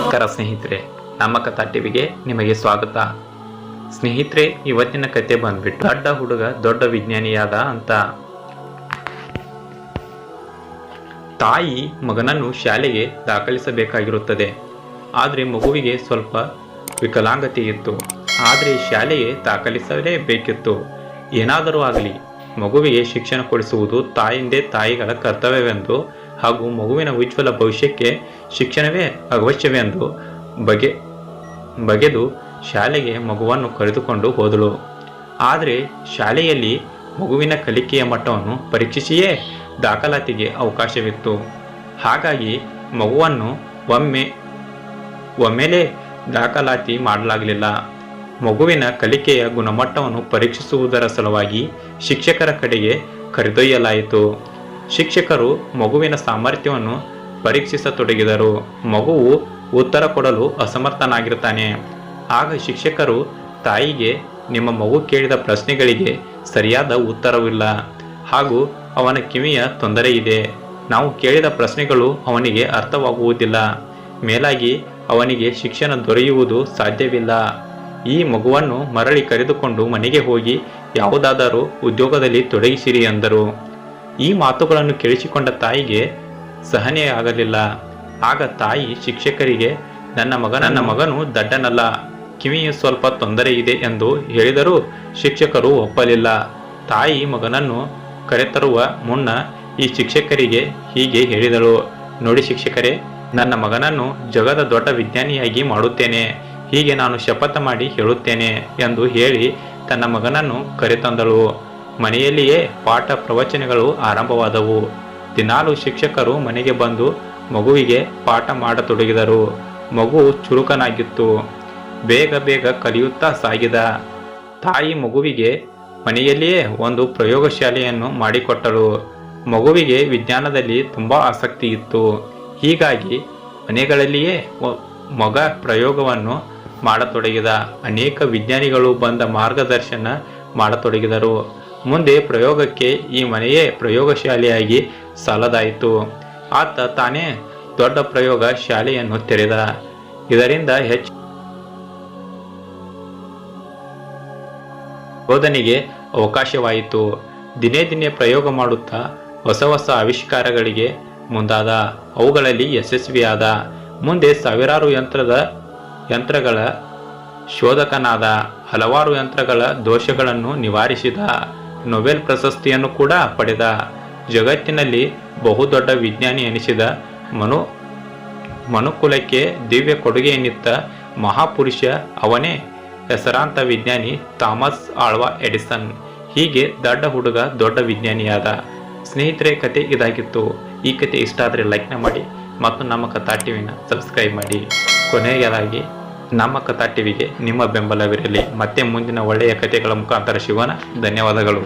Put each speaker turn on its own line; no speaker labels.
ನಮಸ್ಕಾರ ಸ್ನೇಹಿತರೆ, ನಮ್ಮ ಕಥಾ ಟಿವಿಗೆ ನಿಮಗೆ ಸ್ವಾಗತ. ಸ್ನೇಹಿತರೆ, ಇವತ್ತಿನ ಕತೆ ಬಂದ್ಬಿಟ್ಟು ದೊಡ್ಡ ಹುಡುಗ ದೊಡ್ಡ ವಿಜ್ಞಾನಿಯಾದ ಅಂತ. ತಾಯಿ ಮಗನನ್ನು ಶಾಲೆಗೆ ದಾಖಲಿಸಬೇಕಾಗಿರುತ್ತದೆ. ಆದರೆ ಮಗುವಿಗೆ ಸ್ವಲ್ಪ ವಿಕಲಾಂಗತೆ ಇತ್ತು. ಆದರೆ ಶಾಲೆಗೆ ದಾಖಲಿಸಲೇಬೇಕಿತ್ತು. ಏನಾದರೂ ಆಗಲಿ ಮಗುವಿಗೆ ಶಿಕ್ಷಣ ಕೊಡಿಸುವುದು ತಾಯಿಗಳ ಕರ್ತವ್ಯವೆಂದು ಹಾಗೂ ಮಗುವಿನ ಉಜ್ವಲ ಭವಿಷ್ಯಕ್ಕೆ ಶಿಕ್ಷಣವೇ ಅವಶ್ಯವೆಂದು ಬಗೆದು ಶಾಲೆಗೆ ಮಗುವನ್ನು ಕರೆದುಕೊಂಡು ಹೋದಳು. ಆದರೆ ಶಾಲೆಯಲ್ಲಿ ಮಗುವಿನ ಕಲಿಕೆಯ ಮಟ್ಟವನ್ನು ಪರೀಕ್ಷಿಸಿಯೇ ದಾಖಲಾತಿಗೆ ಅವಕಾಶವಿತ್ತು. ಹಾಗಾಗಿ ಮಗುವನ್ನು ಒಮ್ಮೆಲೇ ದಾಖಲಾತಿ ಮಾಡಲಾಗಲಿಲ್ಲ. ಮಗುವಿನ ಕಲಿಕೆಯ ಗುಣಮಟ್ಟವನ್ನು ಪರೀಕ್ಷಿಸುವುದರ ಸಲುವಾಗಿ ಶಿಕ್ಷಕರ ಕಡೆಗೆ ಕರೆದೊಯ್ಯಲಾಯಿತು. ಶಿಕ್ಷಕರು ಮಗುವಿನ ಸಾಮರ್ಥ್ಯವನ್ನು ಪರೀಕ್ಷಿಸತೊಡಗಿದರು. ಮಗುವು ಉತ್ತರ ಕೊಡಲು ಅಸಮರ್ಥನಾಗಿರ್ತಾನೆ. ಆಗ ಶಿಕ್ಷಕರು ತಾಯಿಗೆ, ನಿಮ್ಮ ಮಗು ಕೇಳಿದ ಪ್ರಶ್ನೆಗಳಿಗೆ ಸರಿಯಾದ ಉತ್ತರವಿಲ್ಲ ಹಾಗೂ ಅವನ ಕಿವಿಯ ತೊಂದರೆ ಇದೆ. ನಾವು ಕೇಳಿದ ಪ್ರಶ್ನೆಗಳು ಅವನಿಗೆ ಅರ್ಥವಾಗುವುದಿಲ್ಲ. ಮೇಲಾಗಿ ಅವನಿಗೆ ಶಿಕ್ಷಣ ದೊರೆಯುವುದು ಸಾಧ್ಯವಿಲ್ಲ. ಈ ಮಗುವನ್ನು ಮರಳಿ ಕರೆದುಕೊಂಡು ಮನೆಗೆ ಹೋಗಿ ಯಾವುದಾದರೂ ಉದ್ಯೋಗದಲ್ಲಿ ತೊಡಗಿಸಿರಿ ಎಂದರು. ಈ ಮಾತುಗಳನ್ನು ಕೇಳಿಸಿಕೊಂಡ ತಾಯಿಗೆ ಸಹನೆಯಾಗಲಿಲ್ಲ. ಆಗ ತಾಯಿ ಶಿಕ್ಷಕರಿಗೆ, ನನ್ನ ಮಗನು ದಡ್ಡನಲ್ಲ, ಕಿವಿಯು ಸ್ವಲ್ಪ ತೊಂದರೆ ಇದೆ ಎಂದು ಹೇಳಿದರೂ ಶಿಕ್ಷಕರು ಒಪ್ಪಲಿಲ್ಲ. ತಾಯಿ ಮಗನನ್ನು ಕರೆತರುವ ಮುನ್ನ ಈ ಶಿಕ್ಷಕರಿಗೆ ಹೀಗೆ ಹೇಳಿದಳು, ನೋಡಿ ಶಿಕ್ಷಕರೇ, ನನ್ನ ಮಗನನ್ನು ಜಗದ ದೊಡ್ಡ ವಿಜ್ಞಾನಿಯಾಗಿ ಮಾಡುತ್ತೇನೆ, ಹೀಗೆ ನಾನು ಶಪಥ ಮಾಡಿ ಹೇಳುತ್ತೇನೆ ಎಂದು ಹೇಳಿ ತನ್ನ ಮಗನನ್ನು ಕರೆತಂದಳು. ಮನೆಯಲ್ಲಿಯೇ ಪಾಠ ಪ್ರವಚನಗಳು ಆರಂಭವಾದವು. ದಿನಾಲು ಶಿಕ್ಷಕರು ಮನೆಗೆ ಬಂದು ಮಗುವಿಗೆ ಪಾಠ ಮಾಡತೊಡಗಿದರು. ಮಗು ಚುರುಕನಾಗಿತ್ತು. ಬೇಗ ಕಲಿಯುತ್ತಾ ಸಾಗಿದ. ತಾಯಿ ಮಗುವಿಗೆ ಮನೆಯಲ್ಲಿಯೇ ಒಂದು ಪ್ರಯೋಗಶಾಲೆಯನ್ನು ಮಾಡಿಕೊಟ್ಟಳು. ಮಗುವಿಗೆ ವಿಜ್ಞಾನದಲ್ಲಿ ತುಂಬ ಆಸಕ್ತಿ ಇತ್ತು. ಹೀಗಾಗಿ ಮನೆಗಳಲ್ಲಿಯೇ ಮಗ ಪ್ರಯೋಗವನ್ನು ಮಾಡತೊಡಗಿದ. ಅನೇಕ ವಿಜ್ಞಾನಿಗಳು ಬಂದ ಮಾರ್ಗದರ್ಶನ ಮಾಡತೊಡಗಿದರು. ಮುಂದೆ ಪ್ರಯೋಗಕ್ಕೆ ಈ ಮನೆಯೇ ಪ್ರಯೋಗಶಾಲೆಯಾಗಿ ಸಾಲದಾಯಿತು. ಆತ ತಾನೇ ದೊಡ್ಡ ಪ್ರಯೋಗ ಶಾಲೆಯನ್ನು ತೆರೆದ. ಇದರಿಂದ ಹೆಚ್ಚು ಬೋಧನೆಗೆ ಅವಕಾಶವಾಯಿತು. ದಿನೇ ಪ್ರಯೋಗ ಮಾಡುತ್ತಾ ಹೊಸ ಆವಿಷ್ಕಾರಗಳಿಗೆ ಮುಂದಾದ. ಅವುಗಳಲ್ಲಿ ಯಶಸ್ವಿಯಾದ. ಮುಂದೆ ಸಾವಿರಾರು ಯಂತ್ರಗಳ ಶೋಧಕನಾದ. ಹಲವಾರು ಯಂತ್ರಗಳ ದೋಷಗಳನ್ನು ನಿವಾರಿಸಿದ. ನೊಬೆಲ್ ಪ್ರಶಸ್ತಿಯನ್ನು ಕೂಡ ಪಡೆದ. ಜಗತ್ತಿನಲ್ಲಿ ಬಹುದೊಡ್ಡ ವಿಜ್ಞಾನಿ ಎನಿಸಿದ. ಮನುಕುಲಕ್ಕೆ ದಿವ್ಯ ಕೊಡುಗೆಯನ್ನಿತ್ತ ಮಹಾಪುರುಷ ಅವನೇ, ಹೆಸರಾಂತ ವಿಜ್ಞಾನಿ ಥಾಮಸ್ ಆಲ್ವಾ ಎಡಿಸನ್. ಹೀಗೆ ದೊಡ್ಡ ಹುಡುಗ ದೊಡ್ಡ ವಿಜ್ಞಾನಿಯಾದ. ಸ್ನೇಹಿತರೆ, ಕತೆ ಇದಾಗಿತ್ತು. ಈ ಕತೆ ಇಷ್ಟ ಆದರೆ ಲೈಕ್ನ ಮಾಡಿ ಮತ್ತು ನಮ್ಮ ಕಥಾ ಟಿವಿನ ಸಬ್ಸ್ಕ್ರೈಬ್ ಮಾಡಿ. ಕೊನೆಯದಾಗಿ ನಮ್ಮ ಕಥಾ ಟಿವಿಗೆ ನಿಮ್ಮ ಬೆಂಬಲವಿರಲಿ. ಮತ್ತೆ ಮುಂದಿನ ಒಳ್ಳೆಯ ಕಥೆಗಳ ಮುಖಾಂತರ ಸಿಗೋಣ. ಧನ್ಯವಾದಗಳು.